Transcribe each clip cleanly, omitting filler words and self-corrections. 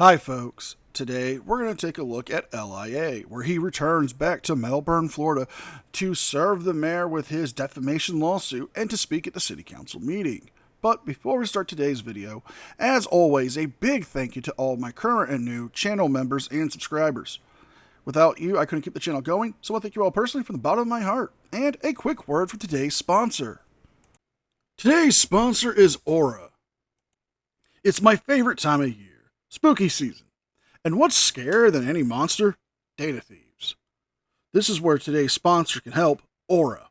Hi folks, today we're going to take a look at LIA, where he returns back to Melbourne, Florida to serve the mayor with his defamation lawsuit and to speak at the city council meeting. But before we start today's video, as always, a big thank you to all my current and new channel members and subscribers. Without you, I couldn't keep the channel going, so I thank you all personally from the bottom of my heart. And a quick word from today's sponsor. Today's sponsor is Aura. It's my favorite time of year. Spooky season. And what's scarier than any monster? Data thieves. This is where today's sponsor can help, Aura.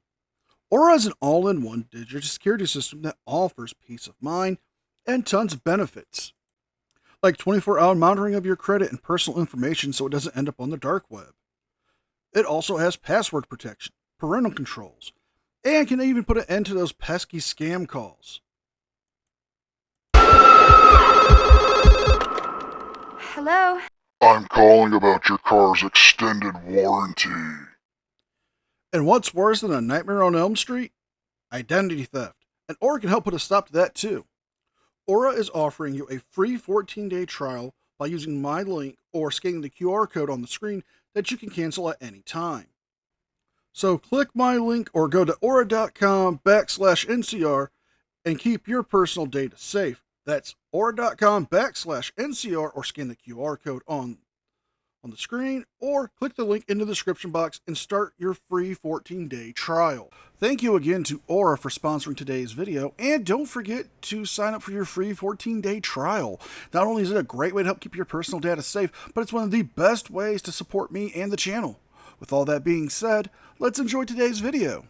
Aura is an all-in-one digital security system that offers peace of mind and tons of benefits. Like 24-hour monitoring of your credit and personal information so it doesn't end up on the dark web. It also has password protection, parental controls, and can even put an end to those pesky scam calls. Hello? I'm calling about your car's extended warranty. And what's worse than a Nightmare on Elm Street? Identity theft. And Aura can help put a stop to that too. Aura is offering you a free 14-day trial by using my link or scanning the QR code on the screen that you can cancel at any time. So click my link or go to aura.com/NCR and keep your personal data safe. That's aura.com/NCR or scan the QR code on the screen or click the link in the description box and start your free 14-day trial. Thank you again to Aura for sponsoring today's video, and don't forget to sign up for your free 14-day trial. Not only is it a great way to help keep your personal data safe, but it's one of the best ways to support me and the channel. With all that being said, let's enjoy today's video.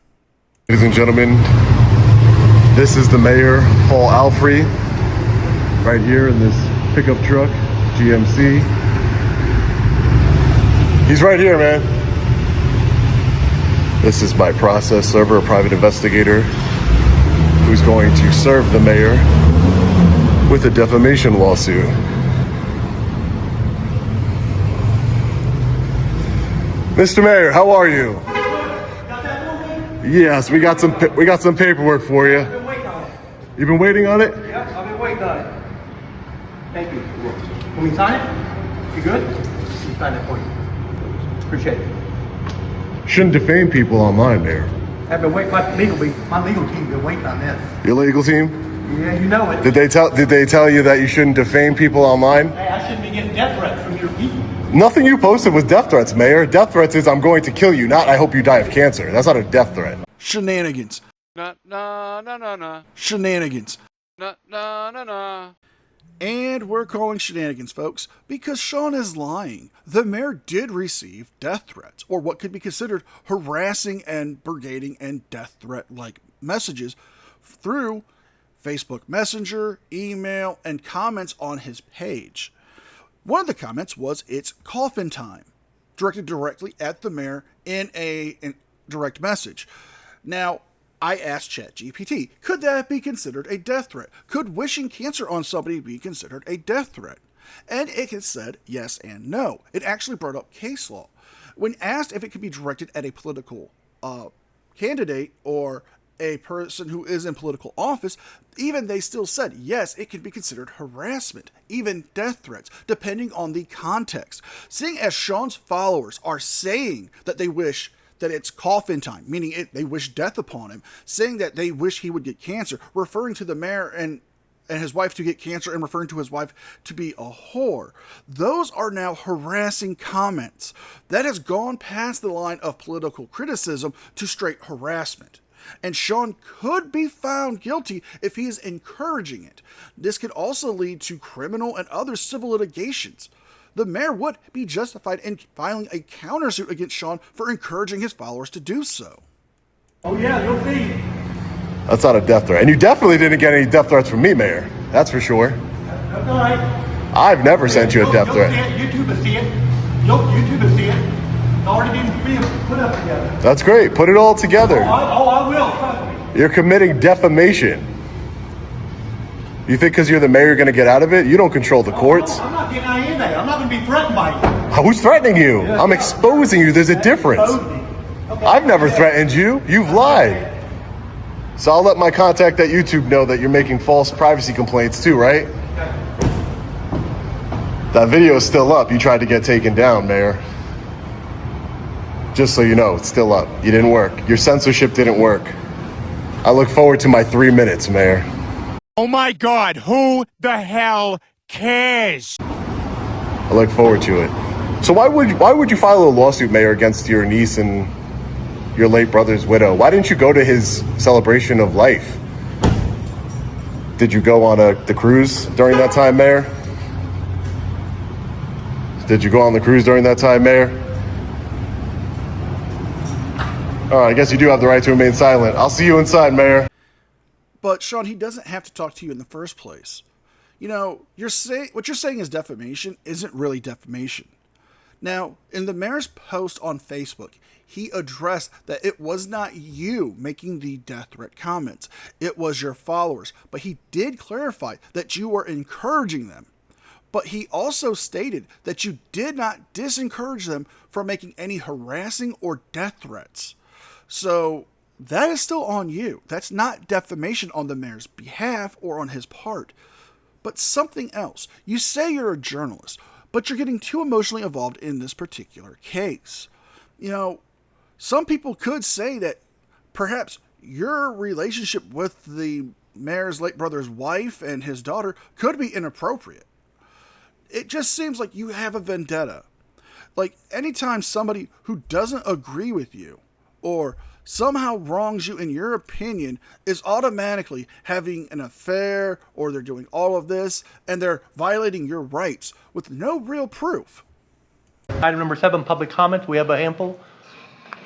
Ladies and gentlemen, this is the mayor, Paul Alfrey, right here in this pickup truck, GMC. He's right here, man. This is my process server, a private investigator who's going to serve the mayor with a defamation lawsuit. Mr. Mayor, how are you? Got that for me? Yes, we got some paperwork for you. I've been waiting on it. You've been waiting on it? Yep, I've been waiting on it. Thank you. Can we sign it? You good? Let me sign it for you. Appreciate it. Shouldn't defame people online, Mayor. I've been waiting. My legal team been waiting on this. Your legal team? Yeah, you know it. Did they tell you that you shouldn't defame people online? Hey, I shouldn't be getting death threats from your people. Nothing you posted was death threats, Mayor. Death threats is I'm going to kill you, not I hope you die of cancer. That's not a death threat. Shenanigans. Na na na na na. Shenanigans. Na na na na. And we're calling shenanigans, folks, because Sean is lying. The mayor did receive death threats, or what could be considered harassing and brigading and death threat-like messages through Facebook Messenger, email, and comments on his page. One of the comments was, "It's coffin time," directed directly at the mayor in a direct message. Now, I asked ChatGPT, could that be considered a death threat? Could wishing cancer on somebody be considered a death threat? And it has said yes and no. It actually brought up case law. When asked if it could be directed at a political candidate or a person who is in political office, even they still said, yes, it can be considered harassment, even death threats, depending on the context. Seeing as Sean's followers are saying that they wish that it's coffin time, meaning they wish death upon him, saying that they wish he would get cancer, referring to the mayor and his wife to get cancer and referring to his wife to be a whore. Those are now harassing comments. That has gone past the line of political criticism to straight harassment. And Sean could be found guilty if he is encouraging it. This could also lead to criminal and other civil litigations. The mayor would be justified in filing a countersuit against Sean for encouraging his followers to do so. Oh yeah, you'll see. That's not a death threat. And you definitely didn't get any death threats from me, Mayor. That's for sure. That's all right. I've never sent you a death threat. YouTube will see it. YouTube will see it. It's already been put up together. That's great. Put it all together. I will. Trust me. You're committing defamation. You think because you're the mayor you're going to get out of it? You don't control the courts. I'm not getting out of anything. I'm not going to be threatened by you. Who's threatening you? I'm exposing you. There's a difference. Okay. I've never threatened you. You've lied. So I'll let my contact at YouTube know that you're making false privacy complaints too, right? That video is still up. You tried to get taken down, Mayor. Just so you know, it's still up. You didn't work. Your censorship didn't work. I look forward to my 3 minutes, Mayor. Oh my God, who the hell cares? I look forward to it. So why would you file a lawsuit, Mayor, against your niece and your late brother's widow? Why didn't you go to his celebration of life? Did you go on the cruise during that time, Mayor? Did you go on the cruise during that time, Mayor? All right, I guess you do have the right to remain silent. I'll see you inside, Mayor. But Sean, he doesn't have to talk to you in the first place. You know, what you're saying is defamation isn't really defamation. Now, in the mayor's post on Facebook, he addressed that it was not you making the death threat comments. It was your followers. But he did clarify that you were encouraging them. But he also stated that you did not disencourage them from making any harassing or death threats. So that is still on you. That's not defamation on the mayor's behalf or on his part. But something else. You say you're a journalist, but you're getting too emotionally involved in this particular case. You know, some people could say that perhaps your relationship with the mayor's late brother's wife and his daughter could be inappropriate. It just seems like you have a vendetta. Like, anytime somebody who doesn't agree with you or somehow wrongs you in your opinion is automatically having an affair, or they're doing all of this and they're violating your rights with no real proof. Item number 7, public comment. We have a handful.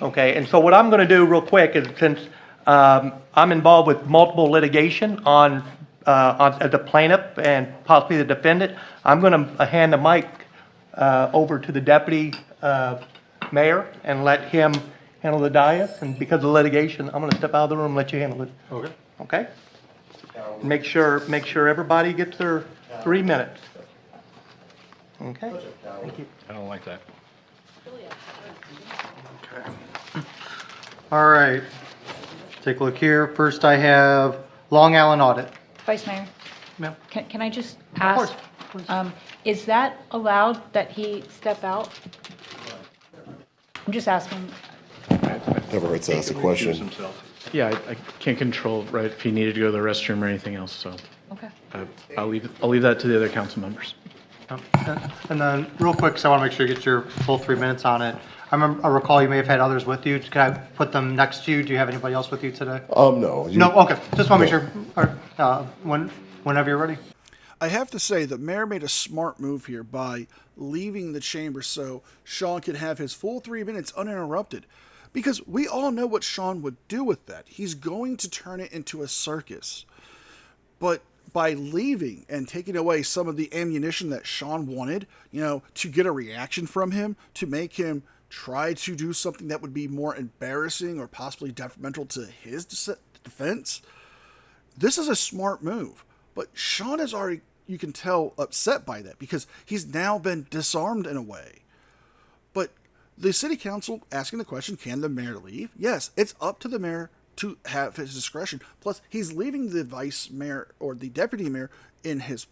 Okay, and so what I'm going to do real quick is, since I'm involved with multiple litigation on the plaintiff and possibly the defendant, I'm going to hand the mic over to the deputy mayor and let him handle the dais. And because of litigation, I'm going to step out of the room and let you handle it. Okay. Okay? Make sure everybody gets their 3 minutes. Okay? Thank you. I don't like that. All right. Take a look here. First I have Long Island audit. Vice Mayor, Ma'am? can I just course, ask, is that allowed that he step out? I'm just asking. Never hurts to ask a question. Yeah, I can't control, right, if he needed to go to the restroom or anything else, so Okay. I'll leave that to the other council members. And then real quick, because I want to make sure you get your full 3 minutes on it. I recall you may have had others with you. Can I put them next to you? Do you have anybody else with you today? No. No? Okay. Just want to make sure, whenever you're ready. I have to say, the mayor made a smart move here by leaving the chamber so Sean could have his full 3 minutes uninterrupted. Because we all know what Sean would do with that. He's going to turn it into a circus. But by leaving and taking away some of the ammunition that Sean wanted, to get a reaction from him, to make him try to do something that would be more embarrassing or possibly detrimental to his defense, this is a smart move. But Sean is already, you can tell, upset by that because he's now been disarmed in a way. But the city council asking the question, can the mayor leave? Yes, it's up to the mayor to have his discretion. Plus, he's leaving the vice mayor or the deputy mayor in his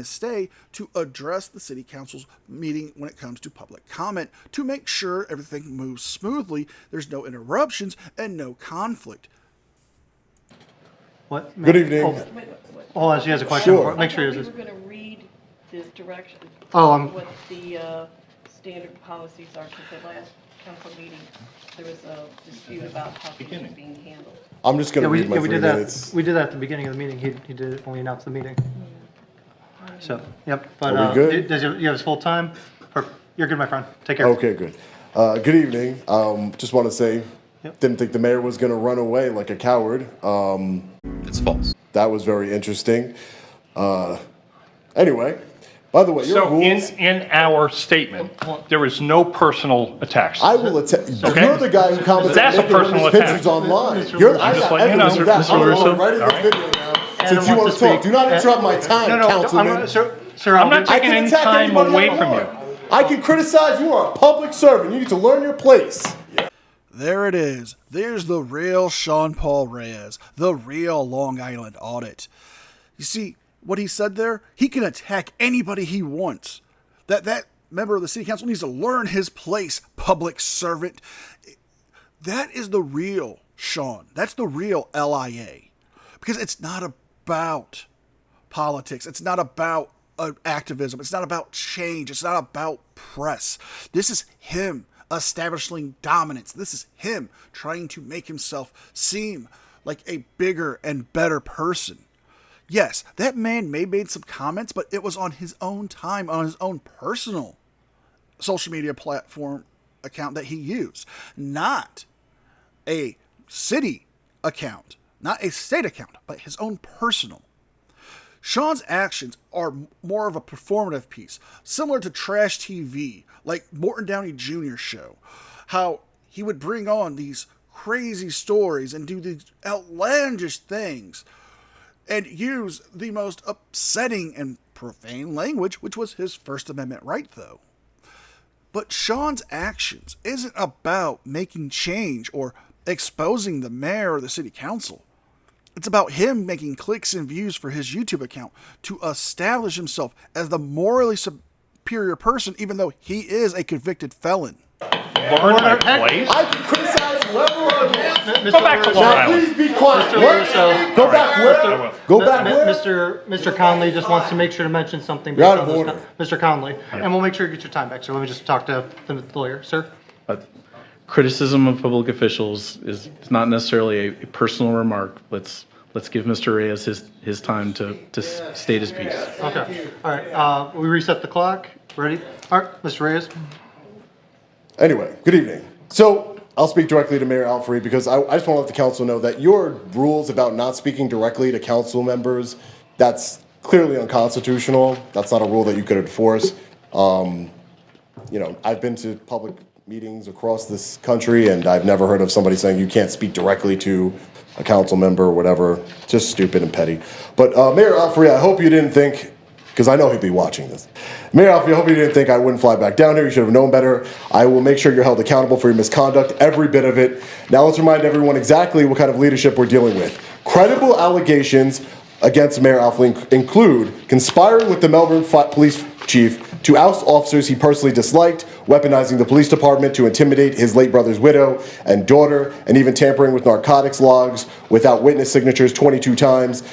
stay to address the city council's meeting when it comes to public comment, to make sure everything moves smoothly, there's no interruptions, and no conflict. What? Good evening. Hold on, she has a question. Sure. Make sure We yours were is. going to read this direction. Oh, What the standard policies are, because the last council meeting, there was a dispute about how things were being handled. I'm just going to read my we 3 did that. minutes. We did that at the beginning of the meeting. He did it when we announced the meeting. So, yep. But Are we good? does you have his full time? Or, you're good, my friend. Take care. Okay, good. Good evening. Just want to say, Yep. didn't think the mayor was going to run away like a coward. It's false. That was very interesting. Anyway, by the way, your So rules. in our statement, there was no personal attacks. I will attack. Okay. You're the guy who commented That's a making those personal attack. pictures online. Mr. You're, Russo. I Just got let you know. evidence of that. Mr. I'm Russo. right in All this right. video now. Since Adam you want wants to to talk, speak. do not interrupt my time, No, councilman. sir, I'm not I taking can any attack time anybody away I from want. you. I can criticize. You are a public servant. You need to learn your place. There it is. There's the real Sean Paul Reyes, the real Long Island audit. You see, what he said there, he can attack anybody he wants. that member of the city council needs to learn his place, public servant. That is the real Sean. That's the real LIA. Because it's not about politics. It's not about activism. It's not about change. It's not about press. This is him establishing dominance. This is him trying to make himself seem like a bigger and better person. Yes, that man may have made some comments, but it was on his own time, on his own personal social media platform account that he used, not a city account, not a state account, but his own personal. Sean's actions are more of a performative piece, similar to trash TV, like Morton Downey Jr. show, how he would bring on these crazy stories and do these outlandish things and use the most upsetting and profane language, which was his First Amendment right, though. But Sean's actions isn't about making change or exposing the mayor or the city council. It's about him making clicks and views for his YouTube account to establish himself as the morally superior person, even though he is a convicted felon. Learn my place? I can criticize whoever I want. Go back to Long Now, Island. please be quiet. What? Go back where? Go back where? Mr. Conley just wants to make sure to mention something. You're out of order. Mr. Conley, and we'll make sure you get your time back, sir. Let me just talk to the lawyer, sir. Criticism of public officials is not necessarily a personal remark. Let's give Mr. Reyes his time to state his piece. Okay. All right. We reset the clock. Ready? All right, Mr. Reyes. Anyway, good evening. So I'll speak directly to Mayor Alfrey because I just want to let the council know that your rules about not speaking directly to council members, that's clearly unconstitutional. That's not a rule that you could enforce. I've been to public meetings across this country, and I've never heard of somebody saying you can't speak directly to a council member or whatever. Just stupid and petty. But Mayor Alfrey, I hope you didn't think, because I know he'd be watching this. Mayor Alfrey, I hope you didn't think I wouldn't fly back down here. You should have known better. I will make sure you're held accountable for your misconduct, every bit of it. Now let's remind everyone exactly what kind of leadership we're dealing with. Credible allegations against Mayor Alfrey include conspiring with the Melbourne police chief to oust officers he personally disliked, weaponizing the police department to intimidate his late brother's widow and daughter, and even tampering with narcotics logs without witness signatures 22 times.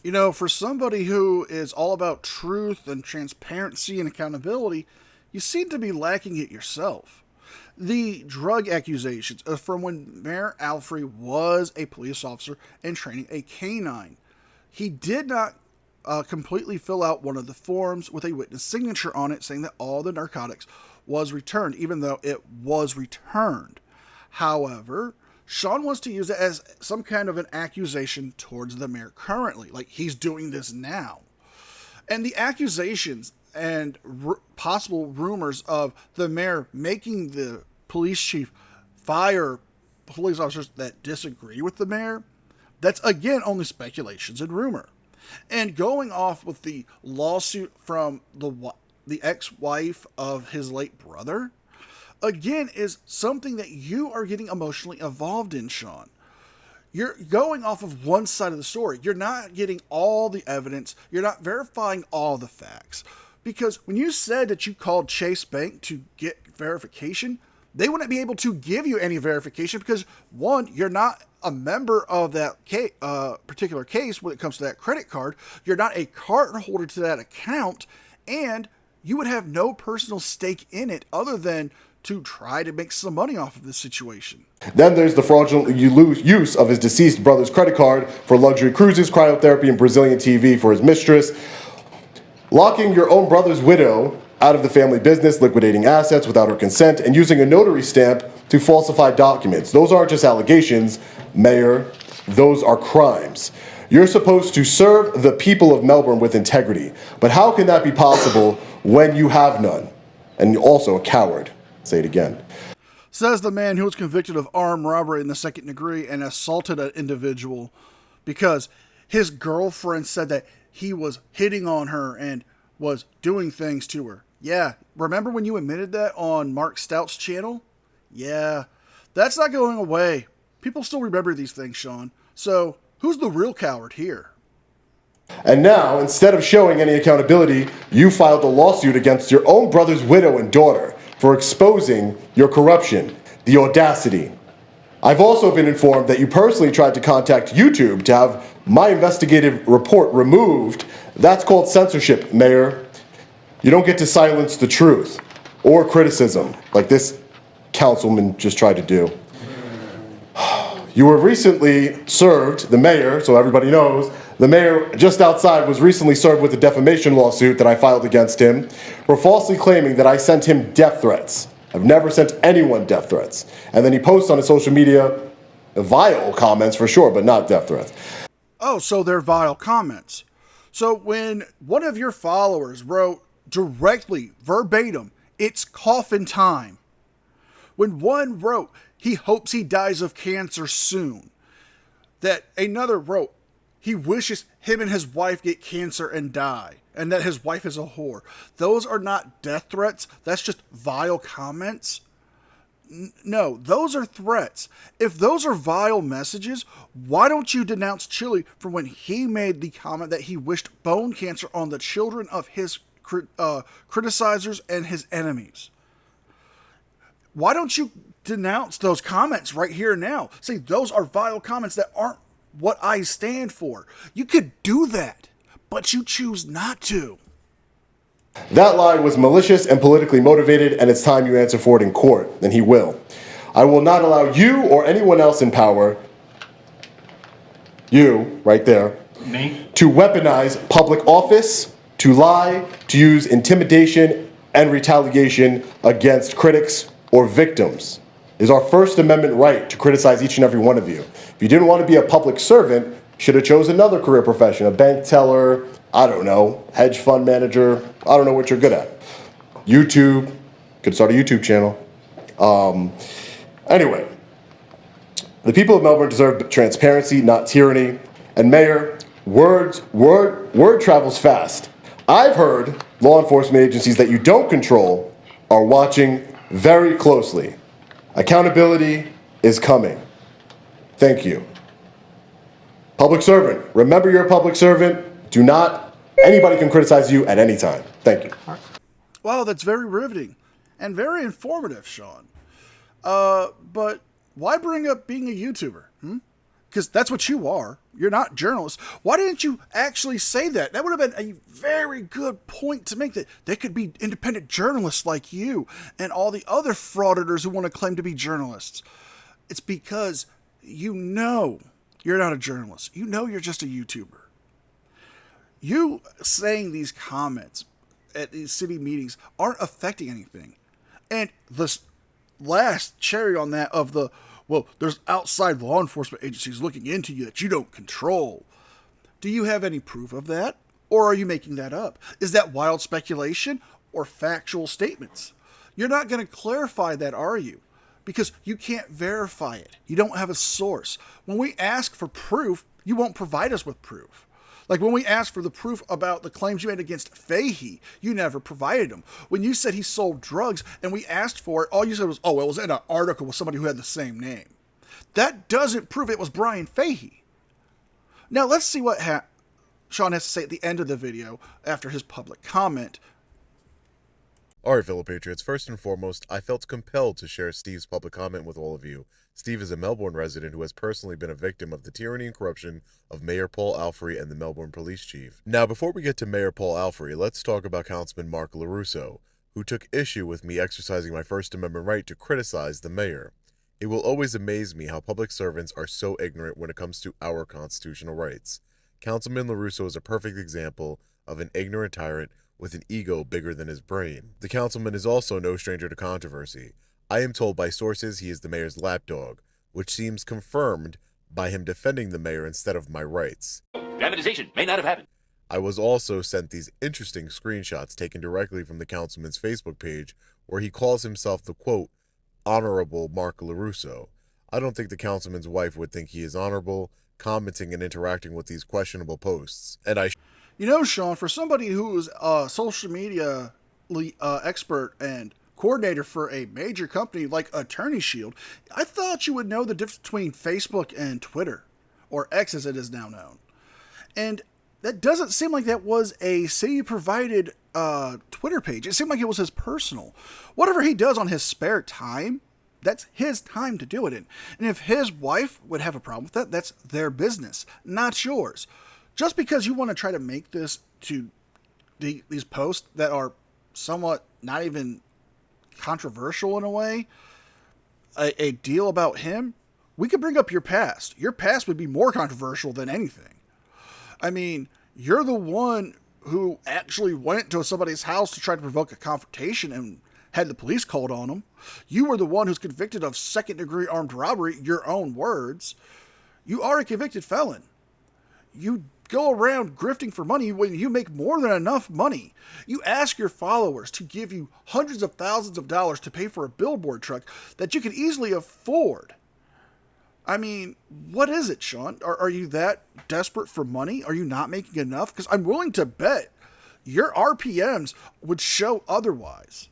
You know, for somebody who is all about truth and transparency and accountability, you seem to be lacking it yourself. The drug accusations are from when Mayor Alfrey was a police officer and training a canine. He did not completely fill out one of the forms with a witness signature on it saying that all the narcotics was returned, even though it was returned. However, Sean wants to use it as some kind of an accusation towards the mayor currently, like he's doing this now. And the accusations and possible rumors of the mayor making the police chief fire police officers that disagree with the mayor, that's again only speculations and rumor. And going off with the lawsuit from the ex-wife of his late brother, again, is something that you are getting emotionally involved in, Sean. You're going off of one side of the story. You're not getting all the evidence. You're not verifying all the facts. Because when you said that you called Chase Bank to get verification, they wouldn't be able to give you any verification because, one, you're not a member of that particular case when it comes to that credit card. You're not a card holder to that account, and you would have no personal stake in it other than to try to make some money off of this situation. Then there's the fraudulent use of his deceased brother's credit card for luxury cruises, cryotherapy, and Brazilian TV for his mistress. Locking your own brother's widow out of the family business, liquidating assets without her consent, and using a notary stamp to falsify documents. Those aren't just allegations, Mayor. Those are crimes. You're supposed to serve the people of Melbourne with integrity. But how can that be possible when you have none? And you're also a coward. Say it again. Says the man who was convicted of armed robbery in the second degree and assaulted an individual because his girlfriend said that he was hitting on her and was doing things to her. Yeah, remember when you admitted that on Mark Stout's channel? Yeah, that's not going away. People still remember these things, Sean. So, who's the real coward here? And now, instead of showing any accountability, you filed a lawsuit against your own brother's widow and daughter for exposing your corruption. The audacity. I've also been informed that you personally tried to contact YouTube to have my investigative report removed. That's called censorship, Mayor. You don't get to silence the truth or criticism like this councilman just tried to do. You were recently served, the mayor, so everybody knows, the mayor just outside was recently served with a defamation lawsuit that I filed against him for falsely claiming that I sent him death threats. I've never sent anyone death threats. And then he posts on his social media vile comments for sure, but not death threats. Oh, so they're vile comments. So when one of your followers wrote directly, verbatim, "It's coffin time." When one wrote, he hopes he dies of cancer soon. That another wrote, he wishes him and his wife get cancer and die. And that his wife is a whore. Those are not death threats. That's just vile comments. No, those are threats. If those are vile messages, why don't you denounce Chili for when he made the comment that he wished bone cancer on the children of his criticizers and his enemies? Why don't you denounce those comments right here and now? Say those are vile comments that aren't what I stand for. You could do that, but you choose not to. That lie was malicious and politically motivated, and it's time you answer for it in court, and he will. I will not allow you or anyone else in power, you, right there, Me? to weaponize public office, to lie, to use intimidation and retaliation against critics or victims. It is our First Amendment right to criticize each and every one of you. If you didn't want to be a public servant, you should have chose another career profession, a bank teller, I don't know, hedge fund manager, I don't know what you're good at. YouTube, could start a YouTube channel. Anyway, the people of Melbourne deserve transparency, not tyranny. And Mayor, word travels fast. I've heard law enforcement agencies that you don't control are watching very closely. Accountability is coming. Thank you. Public servant, remember you're a public servant. Anybody can criticize you at any time. Thank you. Wow, that's very riveting and very informative, Sean. But why bring up being a YouTuber? Because that's what you are. You're not a journalist. Why didn't you actually say that? That would have been a very good point to make, that they could be independent journalists like you and all the other frauditors who want to claim to be journalists. It's because you know you're not a journalist. You know you're just a YouTuber. You saying these comments at these city meetings aren't affecting anything. And the last cherry on that of the, well, there's outside law enforcement agencies looking into you that you don't control. Do you have any proof of that? Or are you making that up? Is that wild speculation or factual statements? You're not going to clarify that, are you? Because you can't verify it. You don't have a source. When we ask for proof, you won't provide us with proof. Like when we asked for the proof about the claims you made against Fahey, you never provided them. When you said he sold drugs and we asked for it, all you said was, oh, it was in an article with somebody who had the same name. That doesn't prove it was Brian Fahey. Now let's see what Sean has to say at the end of the video after his public comment. Alright, fellow patriots, first and foremost, I felt compelled to share Steve's public comment with all of you. Steve is a Melbourne resident who has personally been a victim of the tyranny and corruption of Mayor Paul Alfrey and the Melbourne Police Chief. Now, before we get to Mayor Paul Alfrey, let's talk about Councilman Mark LaRusso, who took issue with me exercising my First Amendment right to criticize the mayor. It will always amaze me how public servants are so ignorant when it comes to our constitutional rights. Councilman LaRusso is a perfect example of an ignorant tyrant with an ego bigger than his brain. The councilman is also no stranger to controversy. I am told by sources he is the mayor's lapdog, which seems confirmed by him defending the mayor instead of my rights. Dramatization may not have happened. I was also sent these interesting screenshots taken directly from the councilman's Facebook page where he calls himself the, quote, Honorable Mark LaRusso. I don't think the councilman's wife would think he is honorable, commenting and interacting with these questionable posts. And You know, Sean, for somebody who's a social media expert and coordinator for a major company like Attorney Shield, I thought you would know the difference between Facebook and Twitter, or X as it is now known. And that doesn't seem like that was a city-provided Twitter page. It seemed like it was his personal. Whatever he does on his spare time, that's his time to do it in. And if his wife would have a problem with that, that's their business, not yours. Just because you want to try to make this to these posts that are somewhat not even controversial in a way, a deal about him, we could bring up your past. Your past would be more controversial than anything. I mean, you're the one who actually went to somebody's house to try to provoke a confrontation and had the police called on him. You were the one who's convicted of second-degree armed robbery, your own words. You are a convicted felon. You go around grifting for money when you make more than enough money. You ask your followers to give you hundreds of thousands of dollars to pay for a billboard truck that you can easily afford. I mean, what is it, Sean? Are you that desperate for money? Are you not making enough? Because I'm willing to bet your RPMs would show otherwise.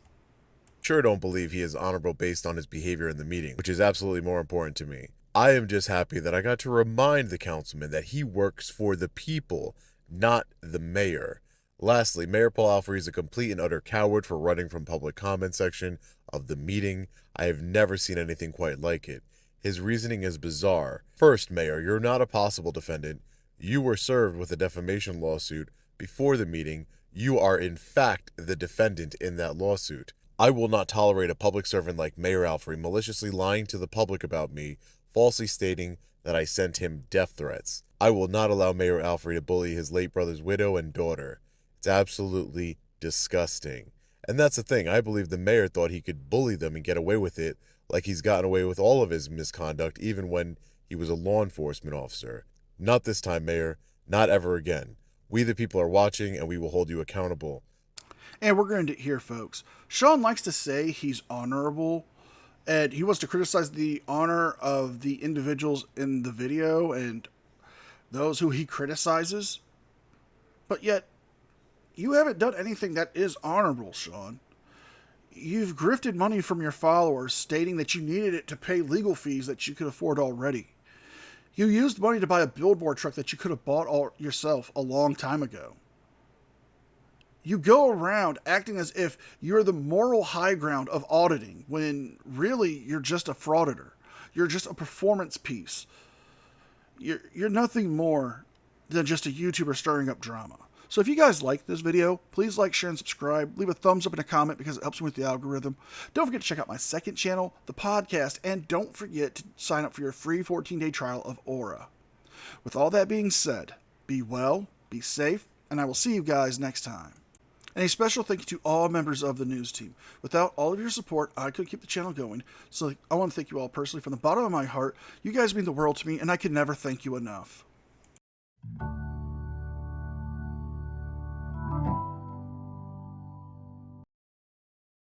Sure don't believe he is honorable based on his behavior in the meeting, which is absolutely more important to me. I am just happy that I got to remind the councilman that he works for the people, not the mayor. Lastly, Mayor Paul Alfrey is a complete and utter coward for running from public comment section of the meeting. I have never seen anything quite like it. His reasoning is bizarre. First, Mayor, you're not a possible defendant. You were served with a defamation lawsuit before the meeting. You are in fact the defendant in that lawsuit. I will not tolerate a public servant like Mayor Alfrey maliciously lying to the public about me, falsely stating that I sent him death threats. I will not allow Mayor Alfrey to bully his late brother's widow and daughter. It's absolutely disgusting. And that's the thing, I believe the mayor thought he could bully them and get away with it, like he's gotten away with all of his misconduct, even when he was a law enforcement officer. Not this time, Mayor. Not ever again. We the people are watching, and we will hold you accountable. And we're going to hear, folks. Sean likes to say he's honorable, and he wants to criticize the honor of the individuals in the video and those who he criticizes. But yet, you haven't done anything that is honorable, Sean. You've grifted money from your followers, stating that you needed it to pay legal fees that you could afford already. You used money to buy a billboard truck that you could have bought yourself a long time ago. You go around acting as if you're the moral high ground of auditing, when really you're just a frauditor. You're just a performance piece. You're nothing more than just a YouTuber stirring up drama. So if you guys like this video, please like, share, and subscribe. Leave a thumbs up and a comment because it helps me with the algorithm. Don't forget to check out my second channel, the podcast, and don't forget to sign up for your free 14-day trial of Aura. With all that being said, be well, be safe, and I will see you guys next time. And a special thank you to all members of the news team. Without all of your support, I couldn't keep the channel going. So I want to thank you all personally from the bottom of my heart. You guys mean the world to me, and I can never thank you enough.